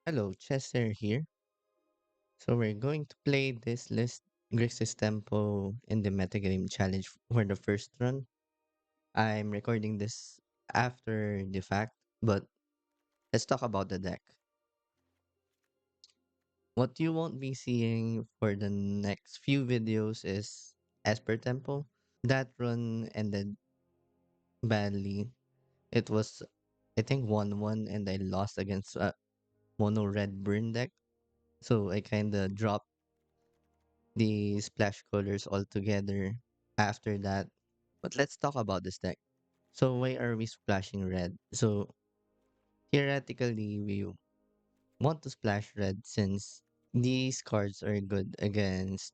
Hello, Chester here. So we're going to play this list Grixis Tempo in the Metagame challenge for the first run. I'm recording this after the fact, but let's talk about the deck. What you won't be seeing for the next few videos is Esper Tempo. That run ended badly. It was, I think, 1-1 and I lost against a mono red burn deck. So I kinda dropped the splash colors altogether after that. But let's talk about this deck. So why are we splashing red? So theoretically, we want to splash red since these cards are good against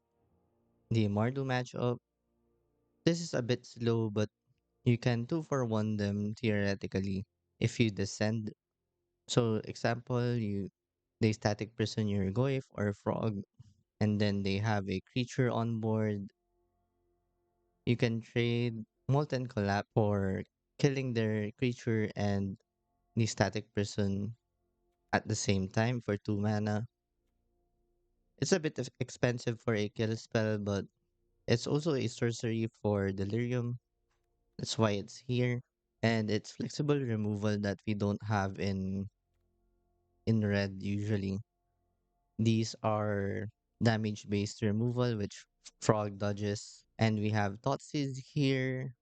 the Mardu matchup. This is a bit slow, but you can 2-for-1 them theoretically if you descend. So example, they static prison your Goyf or frog, and then they have a creature on board. You can trade Molten Collapse for killing their creature and the static prison at the same time for 2 mana. It's a bit expensive for a kill spell, but it's also a sorcery for Delirium. That's why it's here. And it's flexible removal that we don't have in red usually. These are damage based removal, which Frog dodges. And we have Thoughtseize here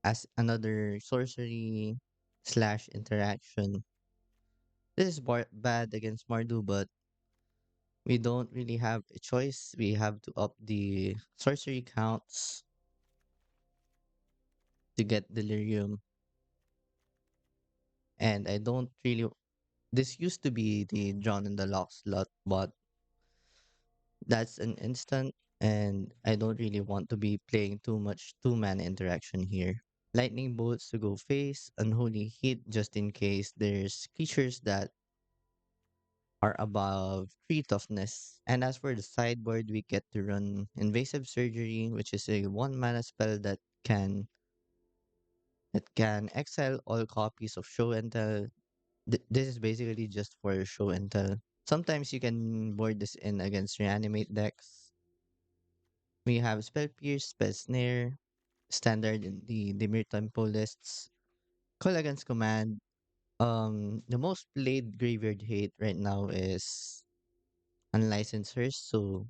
as another sorcery slash interaction. This is bad against Mardu, but we don't really have a choice. We have to up the sorcery counts to get Delirium. And I don't really. This used to be the Drawn in the Lock slot, but that's an instant, and I don't really want to be playing too much 2 mana interaction here. Lightning bolts to go face, unholy heat just in case there's creatures that are above 3 toughness. And as for the sideboard, we get to run Invasive Surgery, which is a 1 mana spell that can exile all copies of Show and Tell. This is basically just for Show and Tell. Sometimes you can board this in against Reanimate decks. We have Spell Pierce, Spell Snare, standard in the Dimir Tempo lists. Call against command. The most played graveyard hate right now is Unlicensed, so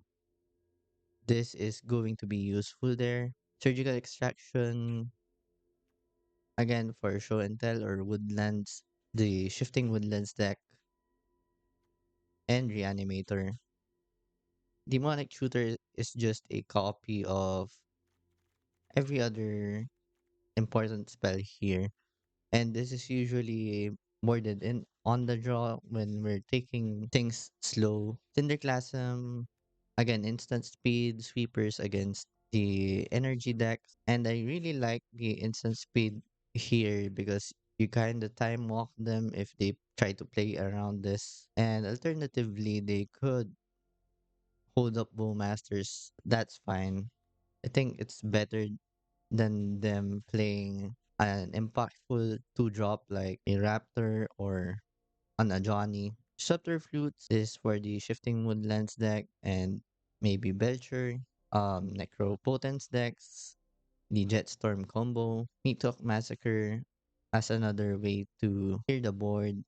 this is going to be useful there. Surgical Extraction, again for Show and Tell or Woodlands, the Shifting Woodlands deck, and Reanimator. Demonic Shooter is just a copy of every other important spell here. And this is usually boarded in on the draw when we're taking things slow. Cinderclasm, again, instant speed, sweepers against the energy decks. And I really like the instant speed here because you kind of time walk them if they try to play around this. And alternatively, they could hold up Bowmasters. That's fine. I think it's better than them playing an impactful 2-drop like a Raptor or an Ajani. Subterfuge is for the Shifting Woodlands deck and maybe Belcher, Necropotence decks, the Jetstorm combo, Meathook Massacre as another way to clear the board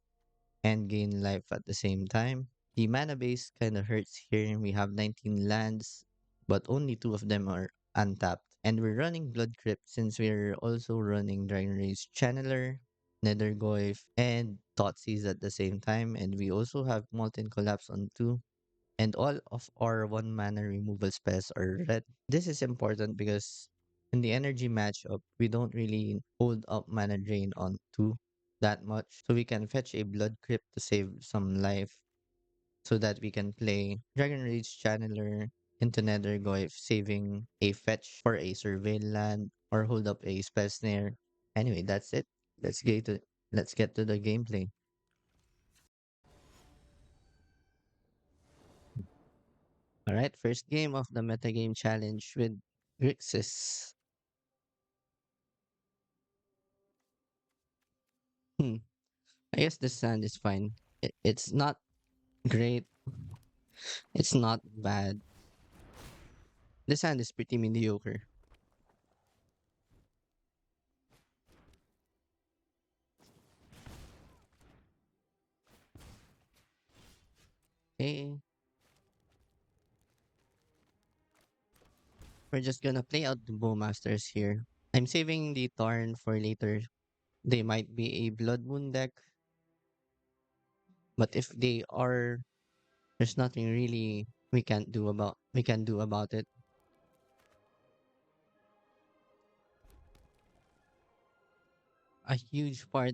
and gain life at the same time. The mana base kind of hurts here. We have 19 lands, but only 2 of them are untapped. And we're running Blood Crypt since we're also running Dragon Rage Channeler, Nethergoyf, and Thoughtseize at the same time. And we also have Molten Collapse on 2. And all of our 1 mana removal spells are red. This is important because in the energy matchup, we don't really hold up mana drain on 2 that much. So we can fetch a Blood Crypt to save some life so that we can play Dragon Rage Channeler into Nethergoyf, saving a fetch for a Surveil land or hold up a Spell Snare. Anyway, that's it. Let's get to let's get to the gameplay. All right, first game of the metagame challenge with Grixis. Hmm. I guess the sand is fine. It's not Great. It's not bad. This hand is pretty mediocre. Okay, we're just gonna play out the Bowmasters here. I'm saving the Tarn for later. They might be a Blood Moon deck, but if they are, there's nothing really we can do about it. A huge part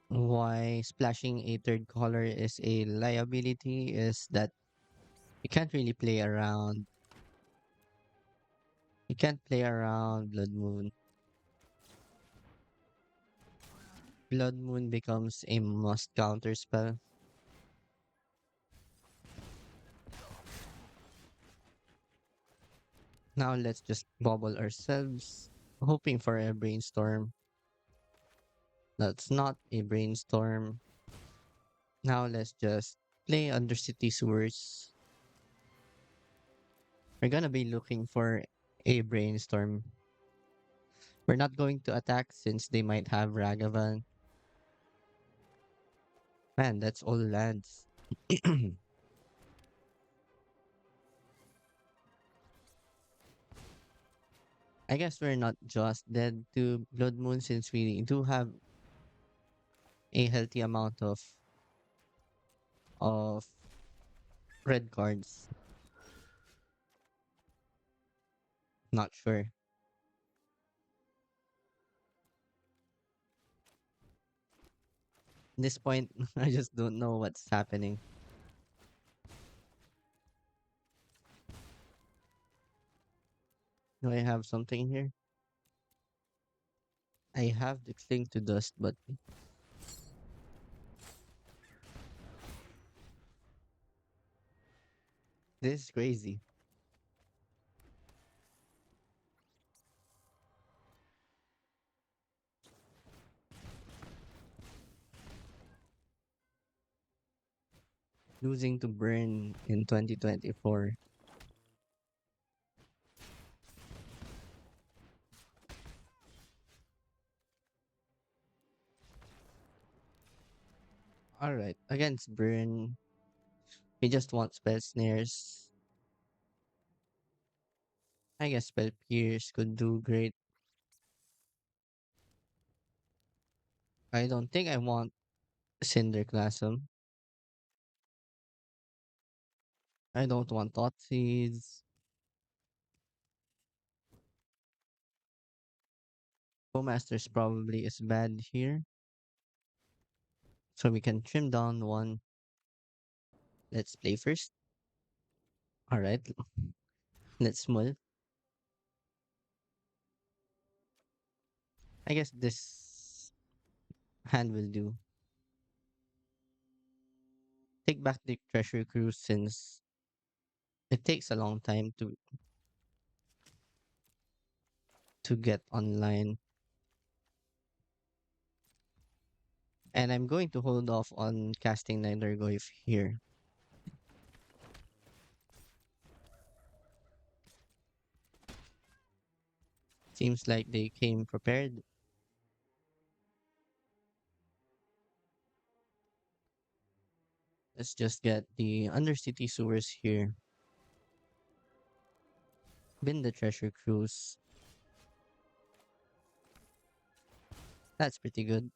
why splashing a third color is a liability is that you can't really play around. You can't play around Blood Moon. Blood Moon becomes a must counter spell. Now let's just bubble ourselves, hoping for a brainstorm. That's not a brainstorm. Now let's just play Undercity Sewers. We're gonna be looking for a brainstorm. We're not going to attack since they might have Ragavan. Man, that's all lands. I guess we're not just dead to Blood Moon since we do have a healthy amount of red cards. Not sure. At this point, I just don't know what's happening. Do I have something here? I have the cling to dust, but this is crazy. Losing to Burn in 2024. Alright, against Burn, we just want spell snares. I guess spell pierce could do great. I don't think I want Cinderclasm. I don't want Thoughtseize. Bowmasters probably is bad here. So we can trim down one. Let's play first. Alright, let's mull. I guess this hand will do. Take back the treasure cruise since it takes a long time to get online. And I'm going to hold off on casting Nethergoyf here. Seems like they came prepared. Let's just get the Undercity Sewers here. Bin the treasure cruise. That's pretty good.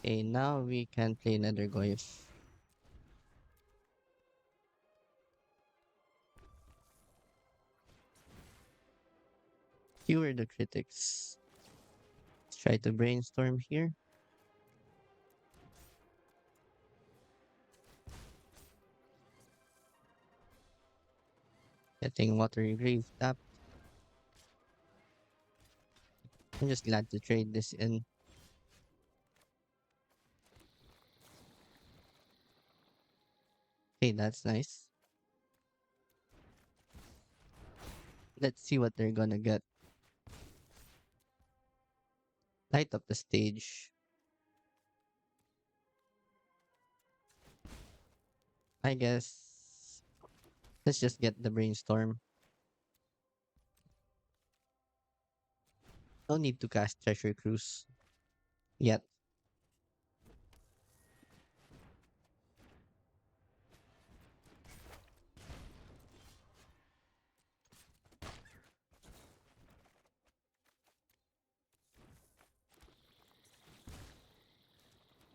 Okay, now we can play Nethergoyf. Fewer the critics. Let's try to brainstorm here. Getting Watery Grave tapped. I'm just glad to trade this in. Okay, that's nice. Let's see what they're gonna get. Light up the stage. I guess let's just get the brainstorm. No need to cast Treasure Cruise yet.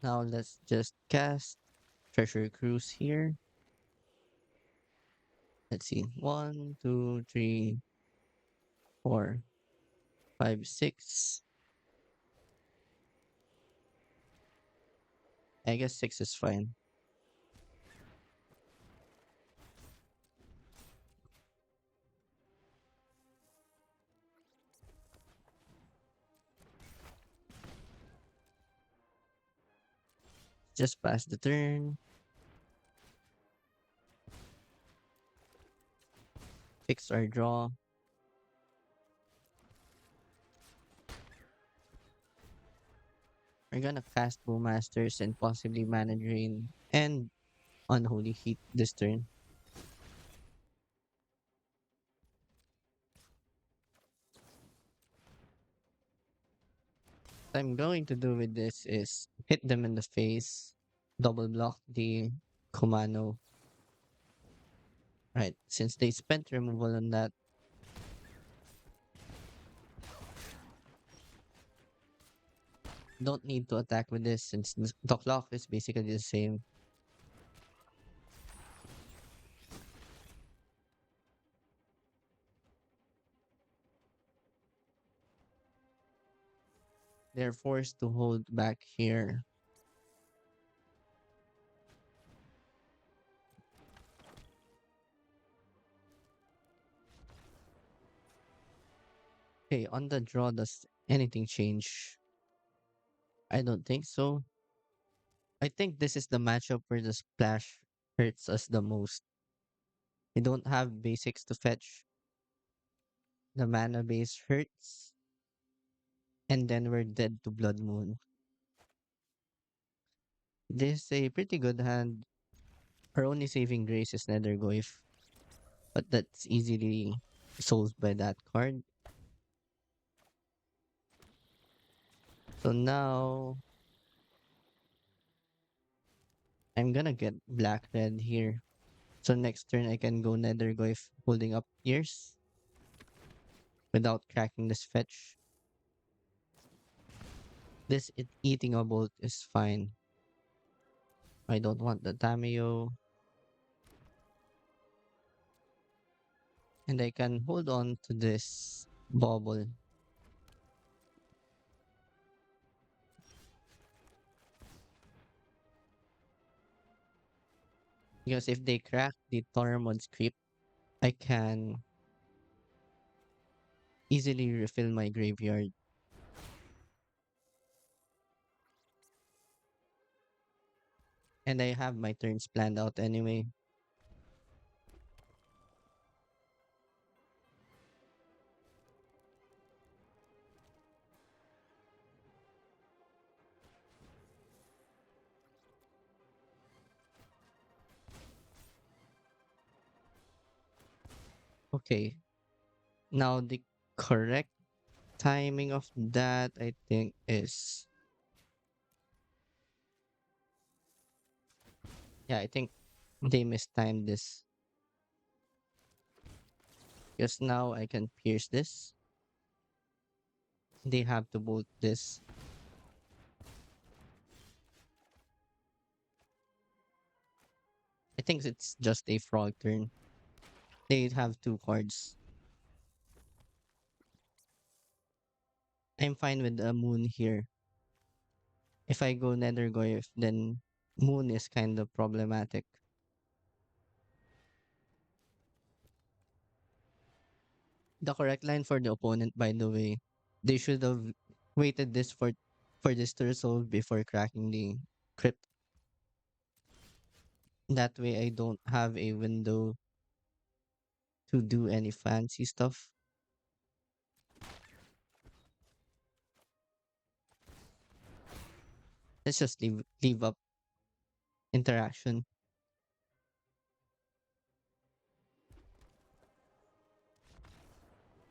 Now let's just cast Treasure Cruise here. Let's see. 1, 2, 3, 4, 5, 6. I guess 6 is fine. Just pass the turn. Fix our draw. We're gonna cast Bowmasters and possibly Mana Drain and Unholy Heat this turn. What I'm going to do with this is hit them in the face, double block the Kumano. Right, since they spent removal on that, don't need to attack with this since the clock is basically the same. They're forced to hold back here. Okay, on the draw, does anything change? I don't think so. I think this is the matchup where the splash hurts us the most. We don't have basics to fetch. The mana base hurts, and then we're dead to Blood Moon. This is a pretty good hand. Our only saving grace is Nethergoyf, but that's easily solved by that card. So now I'm gonna get black red here. So next turn I can go Nethergoyf holding up ears without cracking this fetch. This eating a bolt is fine. I don't want the Tamiyo. And I can hold on to this Bauble. Because if they crack the Tormod's Crypt, I can easily refill my graveyard. And I have my turns planned out anyway. Okay. Now the correct timing of that I think is, yeah, I think they mistimed this. Because now I can pierce this. They have to bolt this. I think it's just a frog turn. They have two cards. I'm fine with a moon here. If I go Nethergoyf, then moon is kind of problematic. The correct line for the opponent, by the way, they should have waited this for this to resolve before cracking the crypt. That way I don't have a window to do any fancy stuff. Let's just leave up interaction.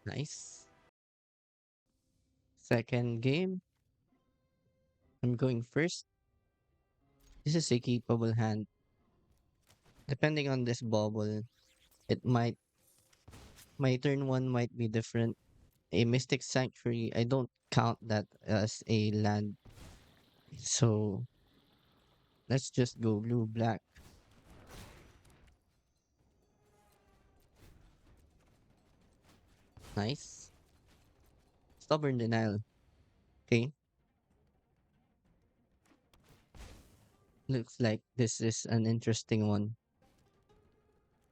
Nice. Second game. I'm going first. This is a capable hand. Depending on this bubble, it might my turn one might be different. A Mystic Sanctuary, I don't count that as a land. So let's just go blue black. Nice. Stubborn Denial. Okay. Looks like this is an interesting one.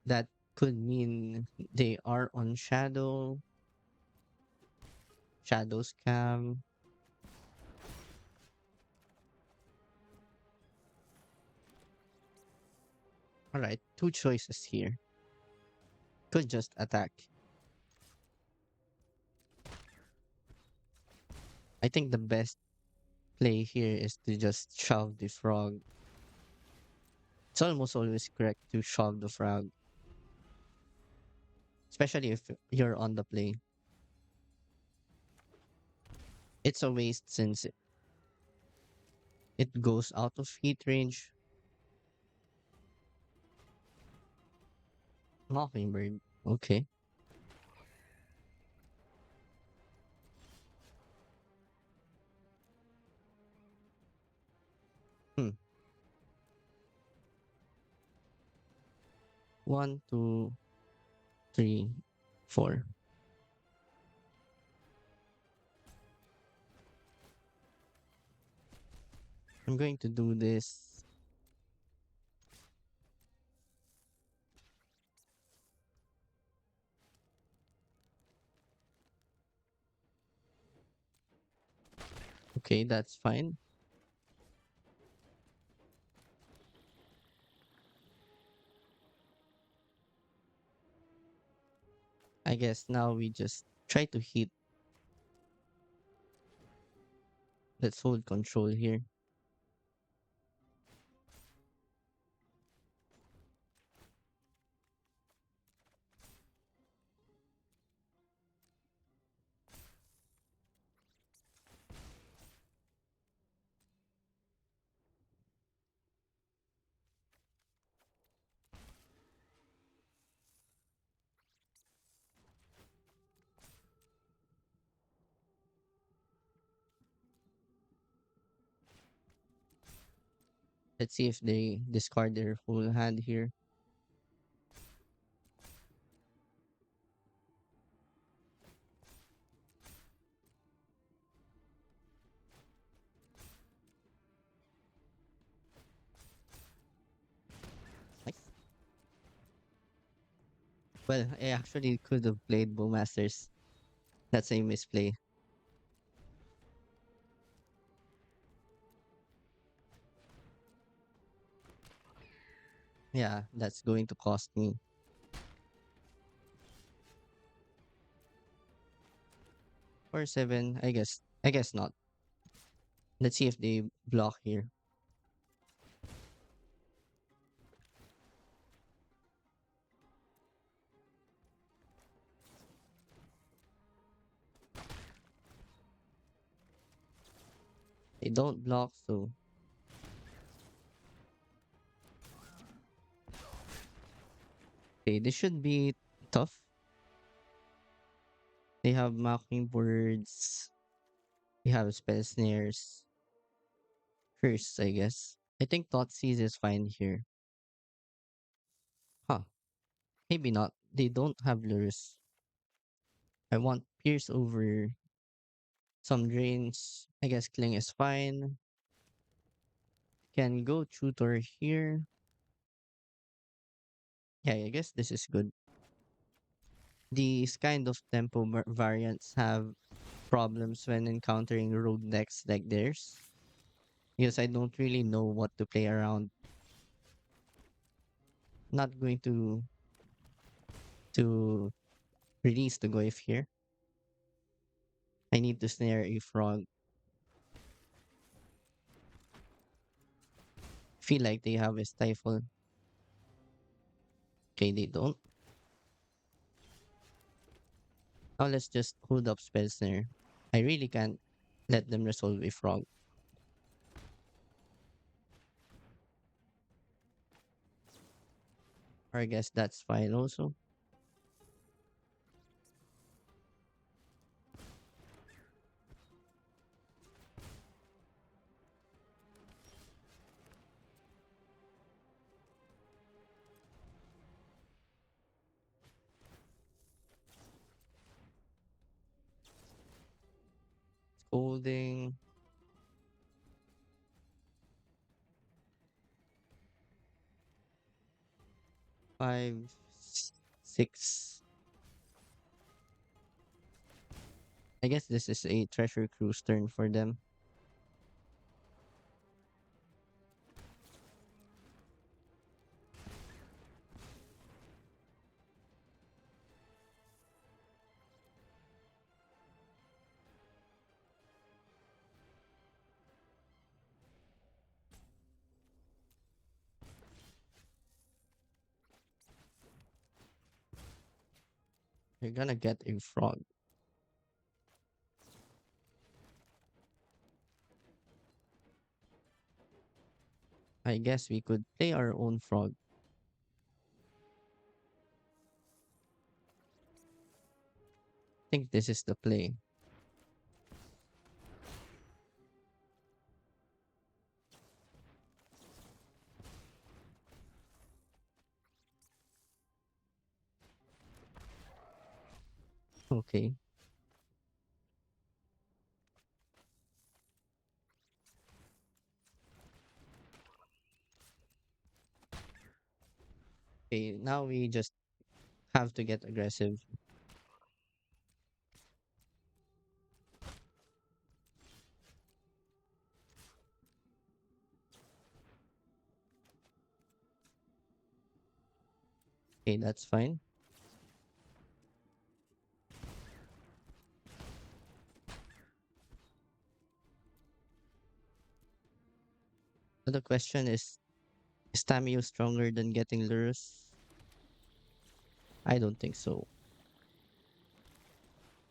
That could mean they are on shadow scam. Alright, two choices here. Could just attack. I think the best play here is to just shove the frog. It's almost always correct to shove the frog, especially if you're on the play. It's a waste since it goes out of heat range. Mockingbird. Okay. Hmm. One, two, three, four. I'm going to do this. Okay, that's fine. I guess now we just try to hit. Let's hold control here. Let's see if they discard their full hand here. Nice. Well, I actually could have played Bowmasters. That's a misplay. Yeah, that's going to cost me 4-7. I guess not. Let's see if they block here. They don't block, so okay, this should be tough. They have Mockingbirds. They have Spell Snares. Curse, I guess. I think Thoughtseize is fine here. Huh. Maybe not. They don't have Lurrus. I want Pierce over some drains. I guess Cling is fine. Can go Tutor here. Yeah, I guess this is good. These kind of tempo variants have problems when encountering road decks like theirs because I don't really know what to play around. not going to release the Goyf here. I need to snare a frog. Feel like they have a stifle. Okay, they don't. Now let's just hold up spell snare. I really can't let them resolve a frog. Or I guess that's fine also. Scolding. 5, 6. I guess this is a treasure cruise turn for them. You're gonna get a frog. I guess we could play our own frog. I think this is the play. Okay. Okay, now we just have to get aggressive. Okay, that's fine. So the question is Tamiyo stronger than getting Lurrus? I don't think so.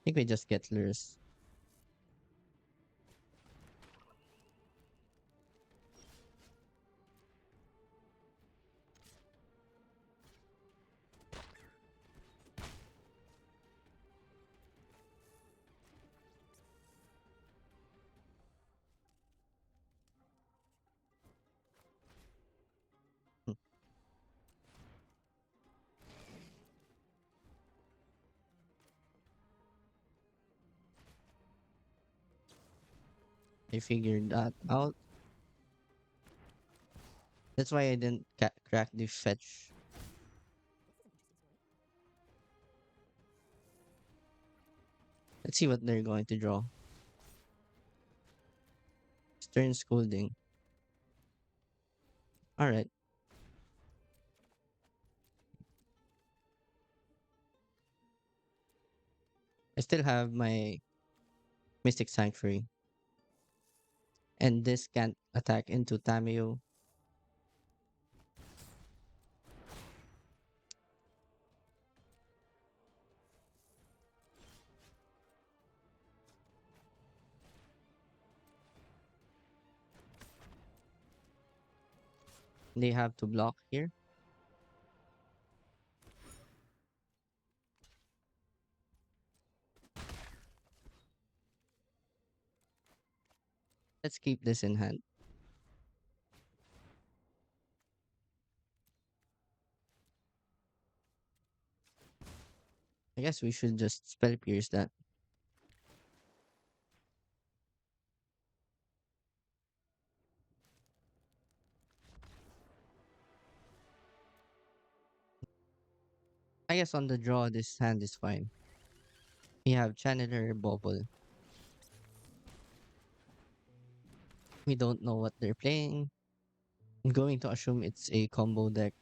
I think we just get Lurrus. Hmm, I figured that out. That's why I didn't crack the fetch. Let's see what they're going to draw. Stern scolding. Alright. I still have my Mystic Sanctuary. And this can't attack into Tamiyo. They have to block here. Let's keep this in hand. I guess we should just spell pierce that. I guess on the draw, this hand is fine. We have Channeler, Bauble. We don't know what they're playing. I'm going to assume it's a combo deck.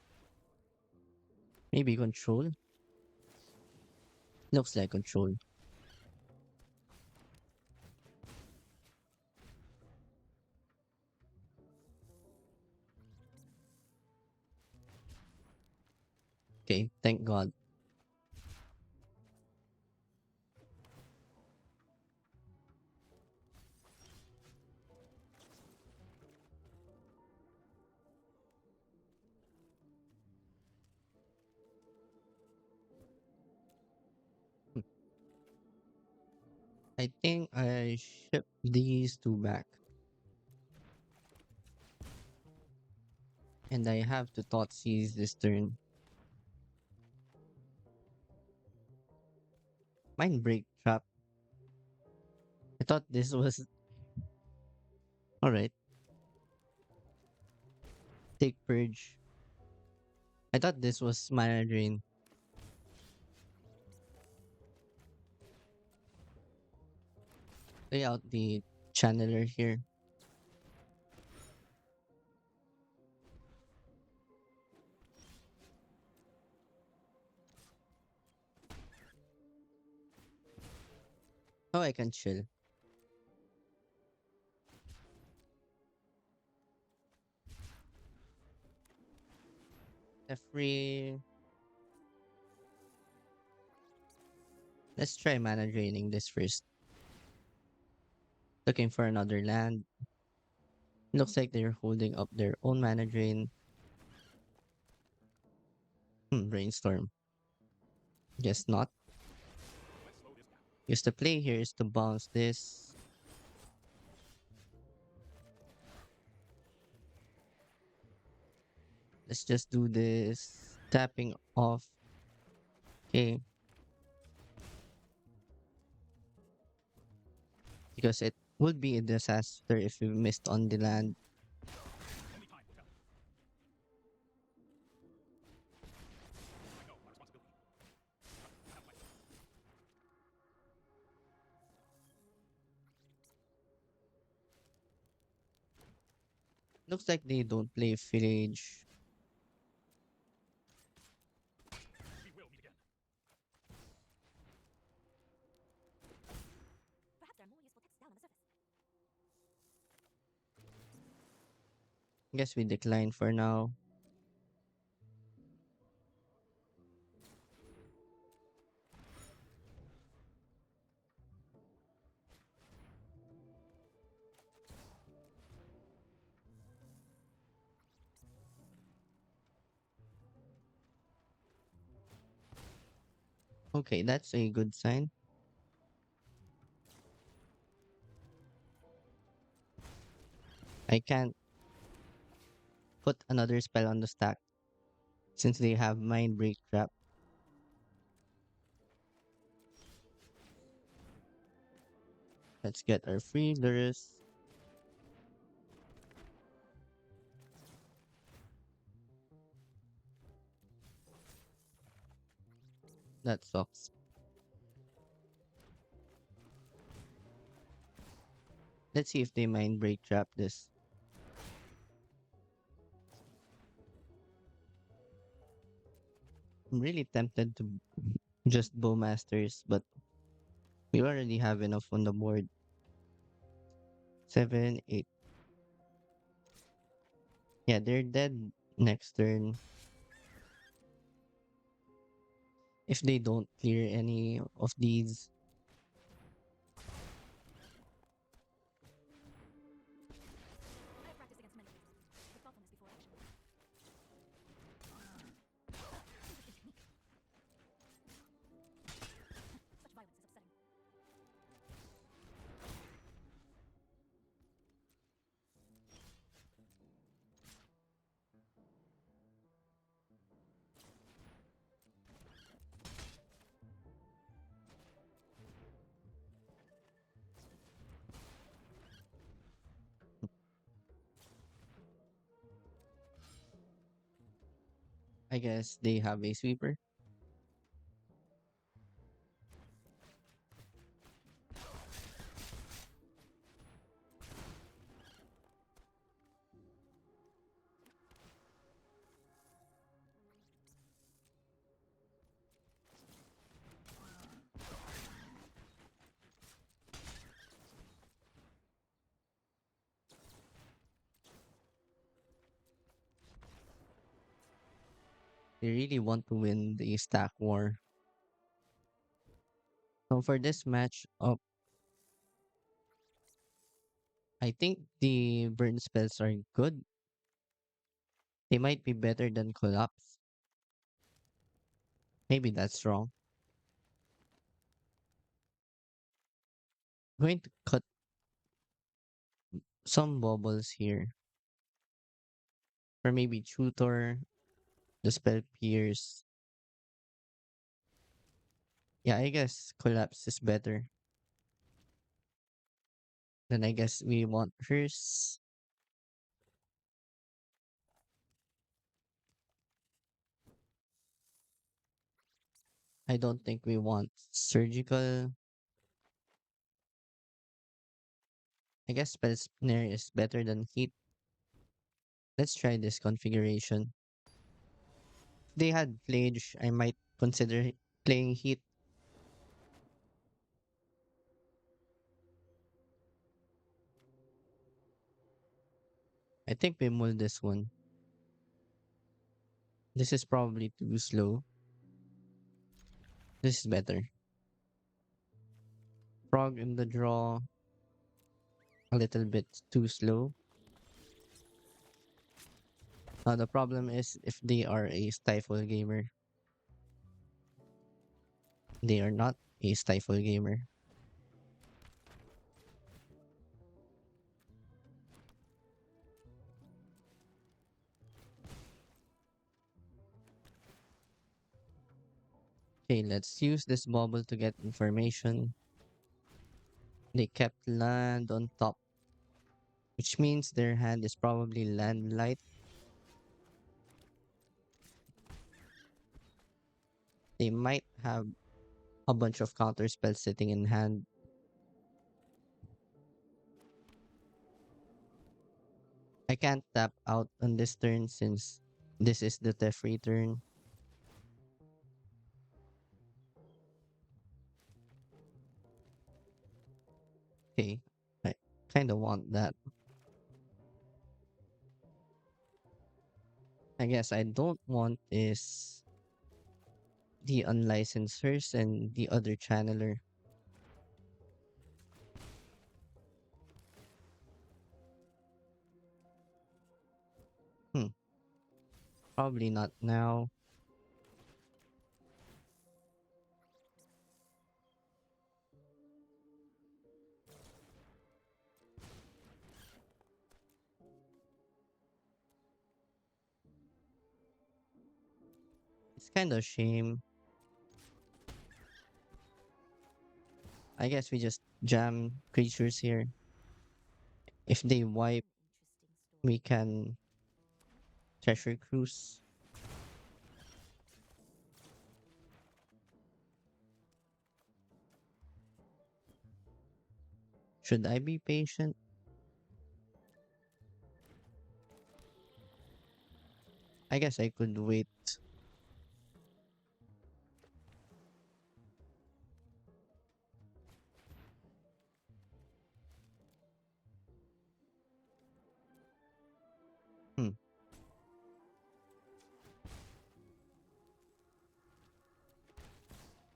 Maybe control? Looks like control. Okay, thank God. Hmm. I think I ship these two back. And I have to Thoughtseize this turn. Mind break trap. I thought this was alright. Take purge. I thought this was mana drain. Lay out the channeler here. Oh, I can chill. Free. Let's try mana draining this first. Looking for another land. Looks like they're holding up their own mana drain. Brainstorm. Guess not. Guess the play here is to bounce this. Let's just do this. Tapping off. Okay. Because it would be a disaster if we missed on the land. Looks like they don't play village. Guess we decline for now. Okay, that's a good sign. I can't put another spell on the stack since they have Mind Break Trap. Let's get our free Lurrus. That sucks. Let's see if they Mind Break Trap this. I'm really tempted to just Bowmasters, but we already have enough on the board. 7, 8. Yeah, they're dead next turn. If they don't clear any of these. I guess they have a sweeper. They really want to win the stack war. So for this match up, I think the burn spells are good. They might be better than collapse. Maybe that's wrong. I'm going to cut some bubbles here. Or maybe tutor, the spell pierce. Yeah, I guess collapse is better. Then I guess we want hers. I don't think we want surgical. I guess spell snare is better than heat. Let's try this configuration. If they had Plage, I might consider playing heat. I think we mull this one. This is probably too slow. This is better. Frog in the draw, a little bit too slow. Now the problem is if they are a stifle gamer. They are not a stifle gamer. Okay, let's use this bubble to get information. They kept land on top, which means their hand is probably land light. They might have a bunch of counter spells sitting in hand. I can't tap out on this turn since this is the Teferi turn. Okay, I kind of want that. I guess I don't want is the unlicensers and the other channeler. Hmm, probably not now. It's kind of shame. I guess we just jam creatures here. If they wipe, we can treasure cruise. Should I be patient? I guess I could wait. Hmm,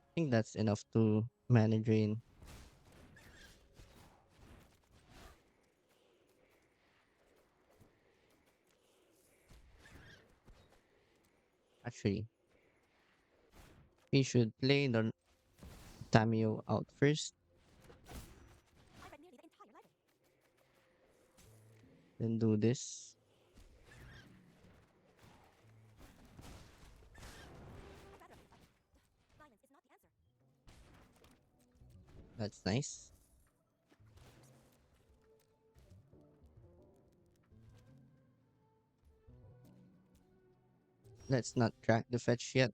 I think that's enough to mana drain. Actually, we should play the Tamiyo out first, then do this. That's nice. Let's not track the fetch yet.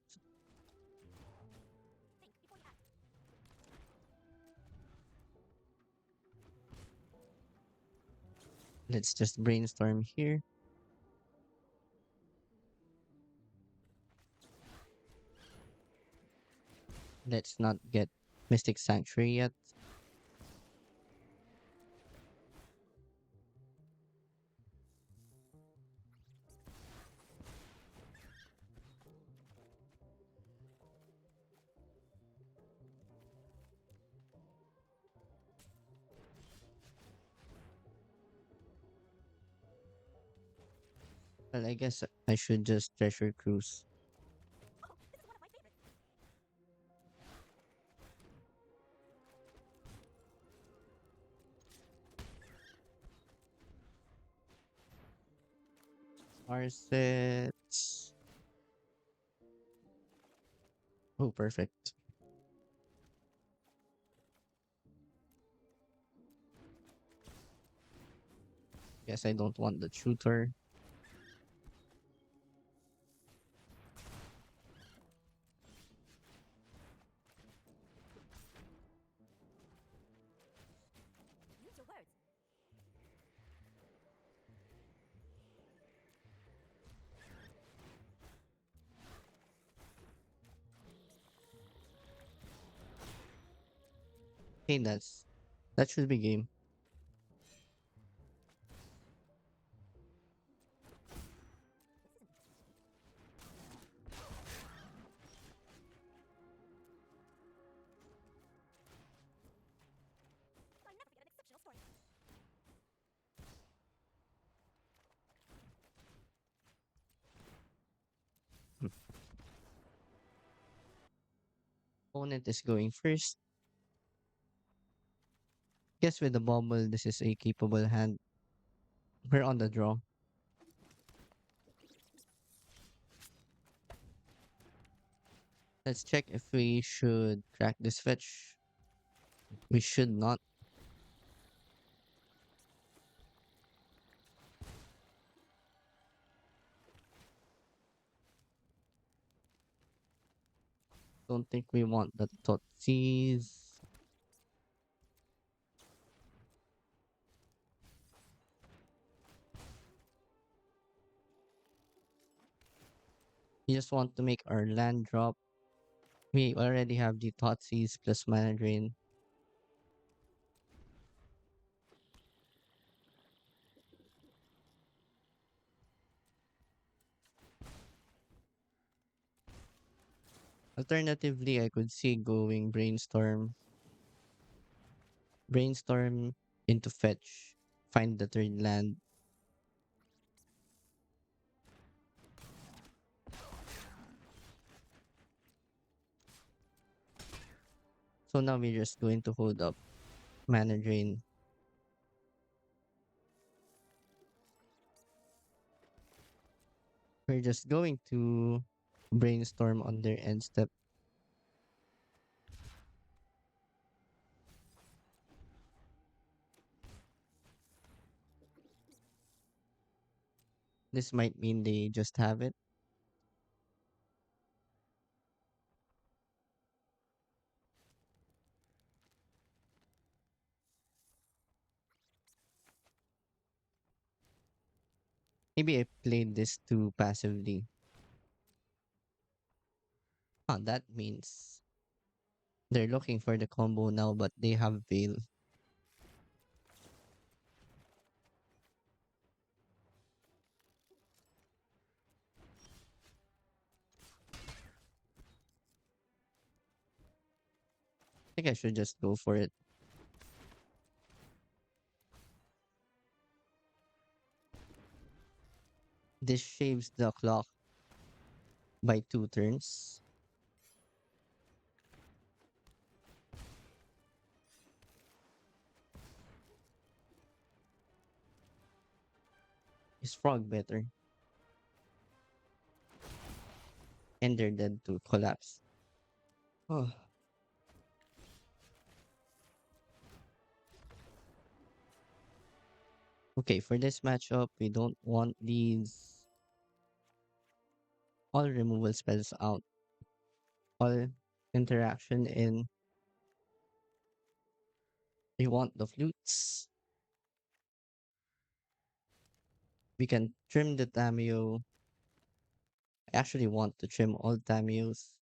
Let's just brainstorm here. Let's not get Mystic Sanctuary yet. Well, I guess I should just treasure cruise. Arsets. Oh, perfect. Guess I don't want the tutor. Hey, that should be game. Hmm. Opponent is going first. Guess with the Bauble, this is a capable hand. We're on the draw. Let's check if we should crack this fetch. We should not. Don't think we want the Thoughtseize. We just want to make our land drop. We already have the Thoughtseize plus mana drain. Alternatively, I could see going brainstorm into fetch, find the third land. So now we're just going to hold up mana drain. We're just going to brainstorm on their end step. This might mean they just have it. Maybe I played this too passively. Ah, that means they're looking for the combo now, but they have Veil. I think I should just go for it. This shaves the clock by 2 turns. Is Frog better? And they're dead to collapse. Oh. Okay, for this matchup, we don't want these all removal spells out. All interaction in. We want the flutes. We can trim the Tamiyo. I actually want to trim all Tamiyos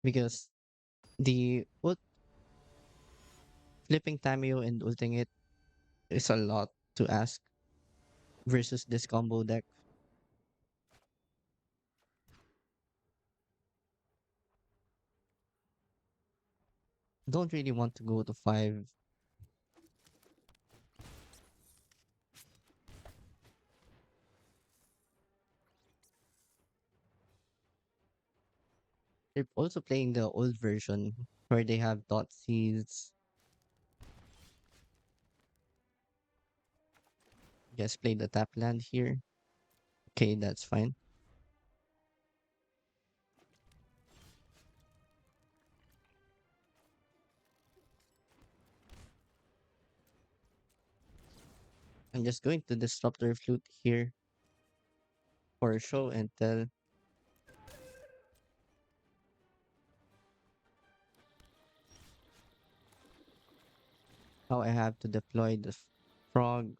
because the flipping Tamiyo and ulting it is a lot to ask versus this combo deck. Don't really want to go to 5. They're also playing the old version where they have Thoughtseize. Just play the tap land here. Okay, that's fine. I'm just going to disrupt their flute here for show and tell. Now I have to deploy the frog.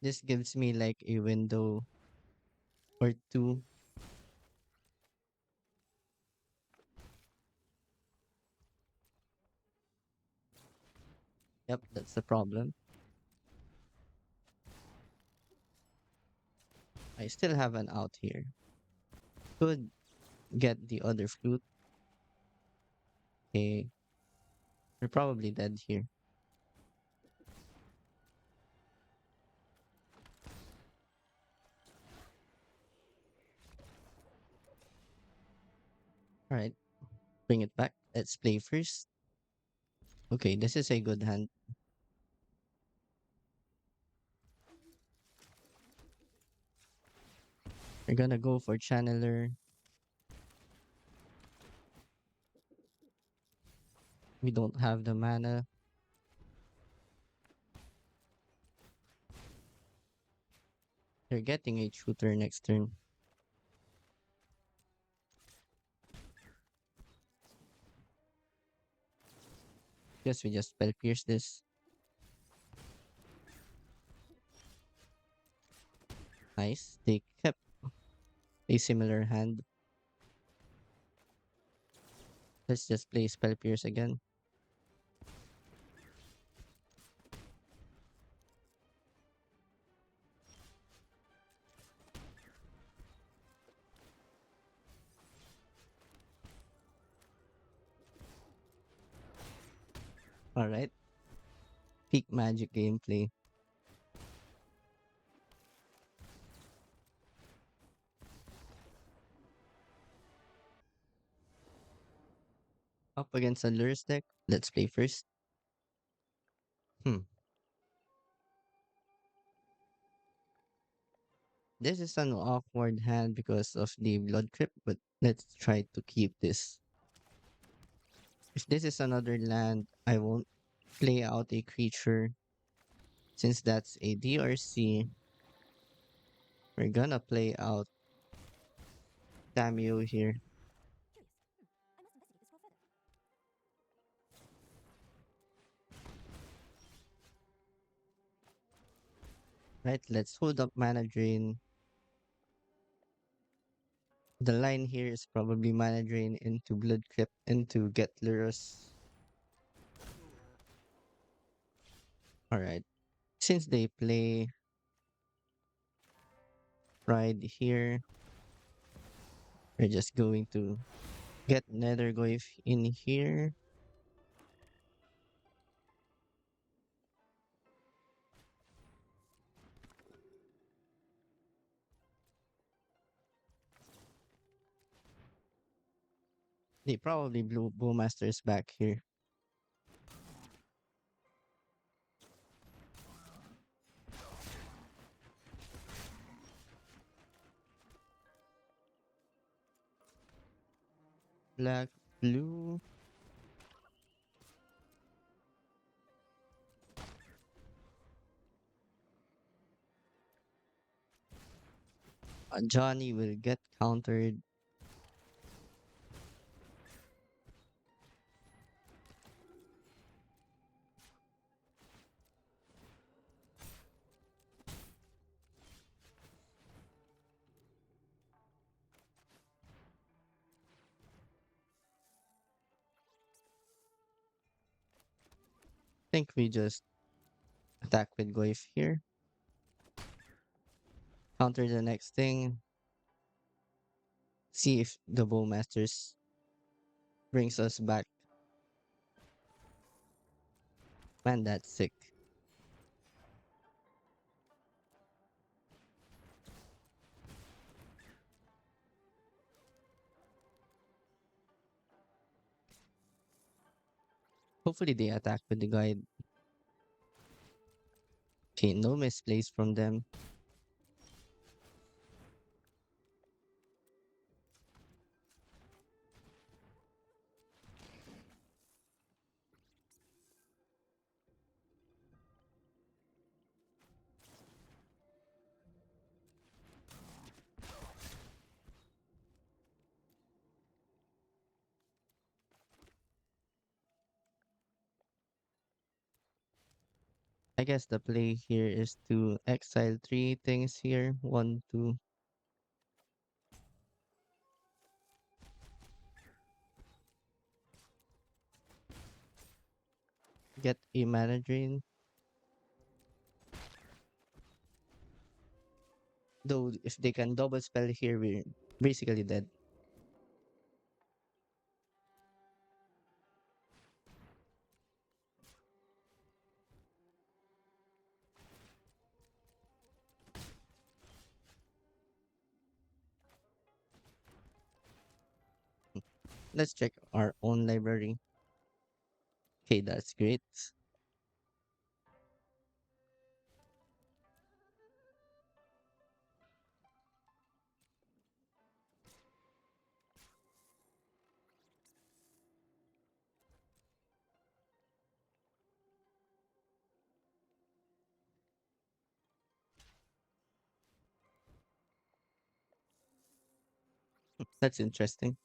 This gives me like a window or two. Yep, that's the problem. I still have an out here. Could get the other flute. Okay, we're probably dead here. Alright, bring it back. Let's play first. Okay, this is a good hand. We're gonna go for Channeler. We don't have the mana. They're getting a shooter next turn. Guess we just spell pierce this. Nice. They kept a similar hand. Let's just play spell pierce again. Alright. Peak magic gameplay. Up against a Lurrus deck. Let's play first. Hmm. This is an awkward hand because of the Blood Crypt, but let's try to keep this. If this is another land, I won't play out a creature. Since that's a DRC, we're gonna play out Tamiyo here. Right, let's hold up mana drain. The line here is probably mana drain into Blood Crypt into get Lurrus. Alright. Since they play Pride here, we're just going to get Nethergoyf in here. They probably blew Bowmasters back here. Black, blue. Johnny will get countered. Think we just attack with Goyf here. Counter the next thing. See if the Bowmasters brings us back. Man, that's sick. Hopefully they attack with the guide. Okay, no misplays from them. I guess the play here is to exile three things here. One, two. Get a mana drain. Though if they can double spell here, we're basically dead. Let's check our own library. Okay, that's great. That's interesting.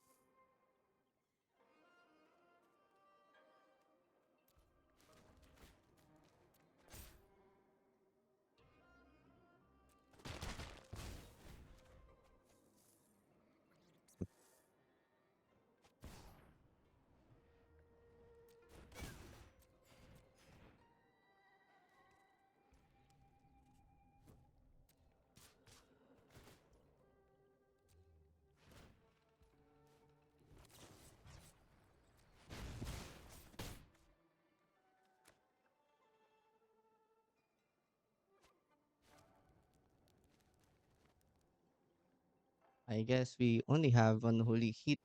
I guess we only have unholy heat.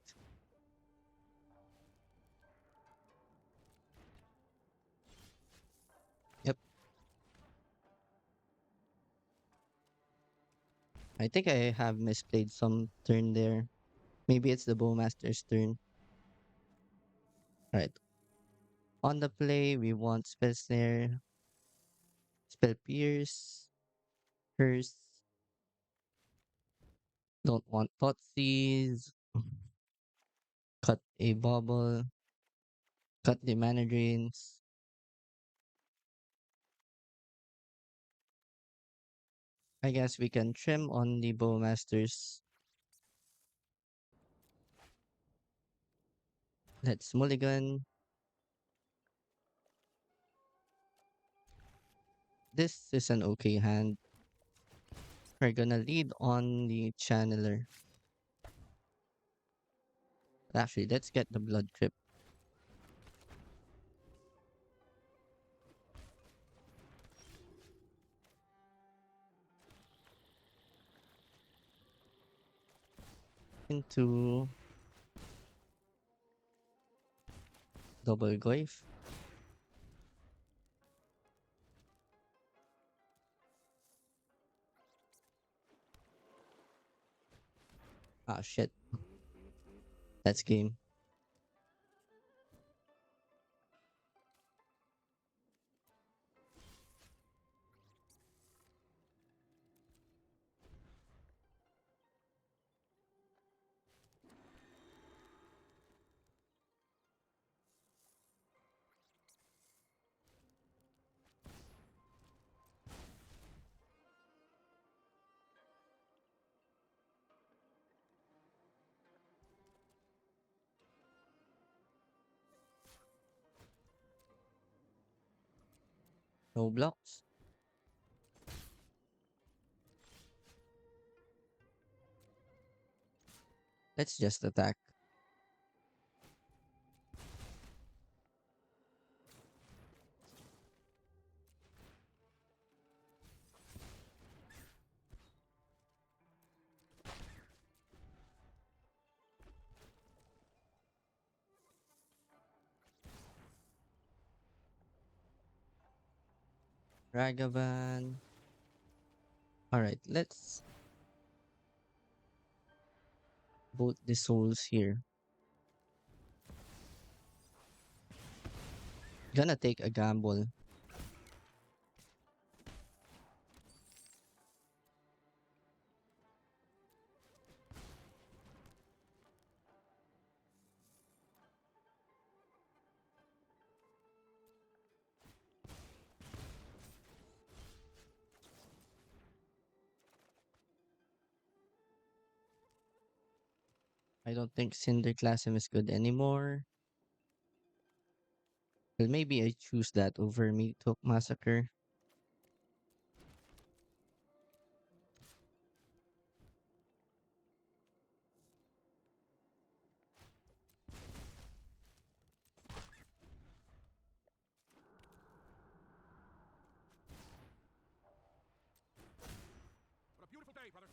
Yep. I think I have misplayed some turn there. Maybe it's the Bowmaster's turn. Alright. On the play, we want Spell Snare, Spell Pierce, Curse. Don't want Thoughtseize. Cut a Bauble. Cut the mana drains. I guess we can trim on the Bowmasters. Let's mulligan. This is an okay hand. We're gonna lead on the Channeler. Actually, let's get the Blood Crypt into double Goyf. Ah, shit. That's game. No blocks. Let's just attack. Ragavan. Alright, let's vote the souls here. Gonna take a gamble. I don't think Cinderclasm is good anymore. Well, maybe I choose that over Meat Hook Massacre. What a beautiful day, brother.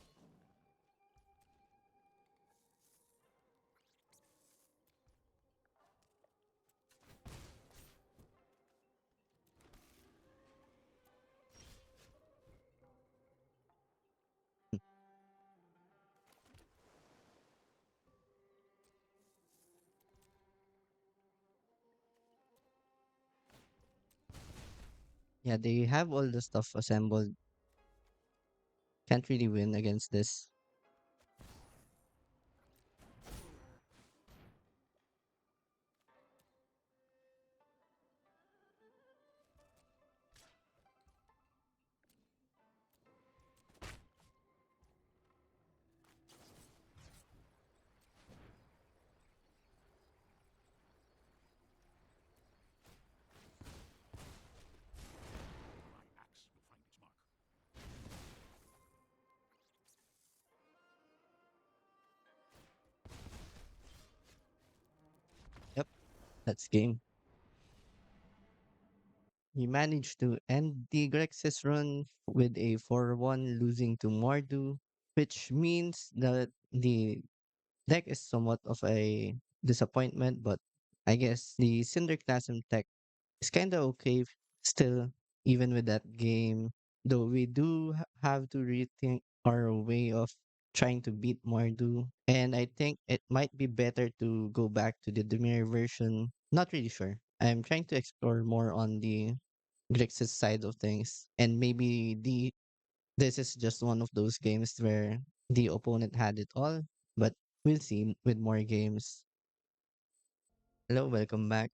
Yeah, they have all the stuff assembled. Can't really win against this. My axe will find its mark. Yep, that's game. He managed to end the Grixis run with a 4-1 losing to Mardu, which means that the deck is somewhat of a disappointment, but I guess the Cinderclasm tech is kind of okay still, even with that game. Though we do have to rethink our way of trying to beat Mardu, and I think it might be better to go back to the Demir version. Not really sure. I'm trying to explore more on the Grixis side of things, and maybe this is just one of those games where the opponent had it all, but we'll see with more games. Hello, welcome back.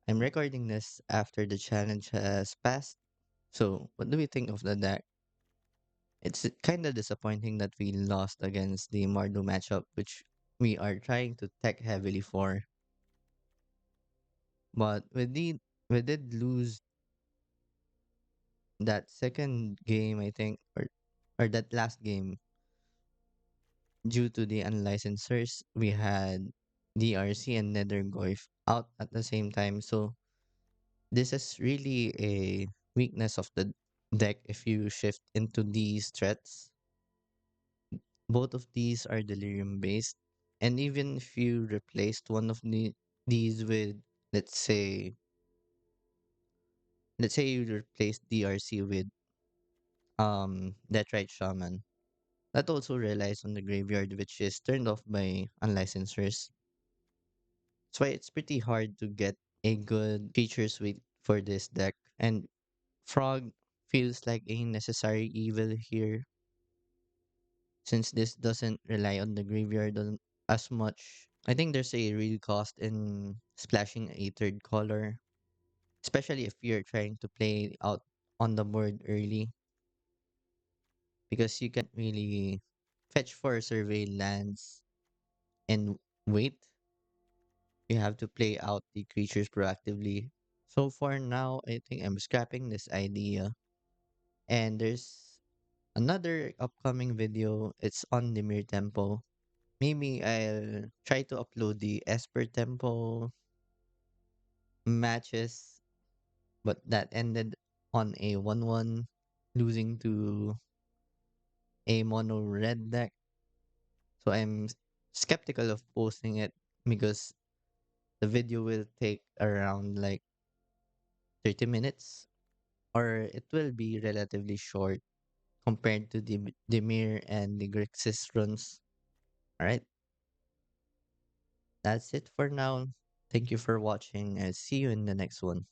I'm recording this after the challenge has passed. So, what do we think of the deck? It's kind of disappointing that we lost against the Mardu matchup, which we are trying to tech heavily for. But we did lose that second game, I think, or that last game due to the unlicensors. We had DRC and Nethergoyf out at the same time. So this is really a weakness of the deck if you shift into these threats. Both of these are delirium based. And even if you replaced one of these with, let's say, let's say you replaced DRC with Deathright Shaman, that also relies on the graveyard, which is turned off by unlicensors. That's why it's pretty hard to get a good feature suite for this deck. And Frog feels like a necessary evil here since this doesn't rely on the graveyard as much. I think there's a real cost in splashing a third color, especially if you're trying to play out on the board early, because you can't really fetch for survey lands and wait. You have to play out the creatures proactively. So for now, I think I'm scrapping this idea. And there's another upcoming video. It's on the Mir Tempo. Maybe I'll try to upload the Esper Tempo matches, but that ended on a 1-1, losing to a mono red deck. So I'm skeptical of posting it because the video will take around like 30 minutes. or it will be relatively short compared to the Mir and the Grixis runs. Alright, that's it for now. Thank you for watching and see you in the next one.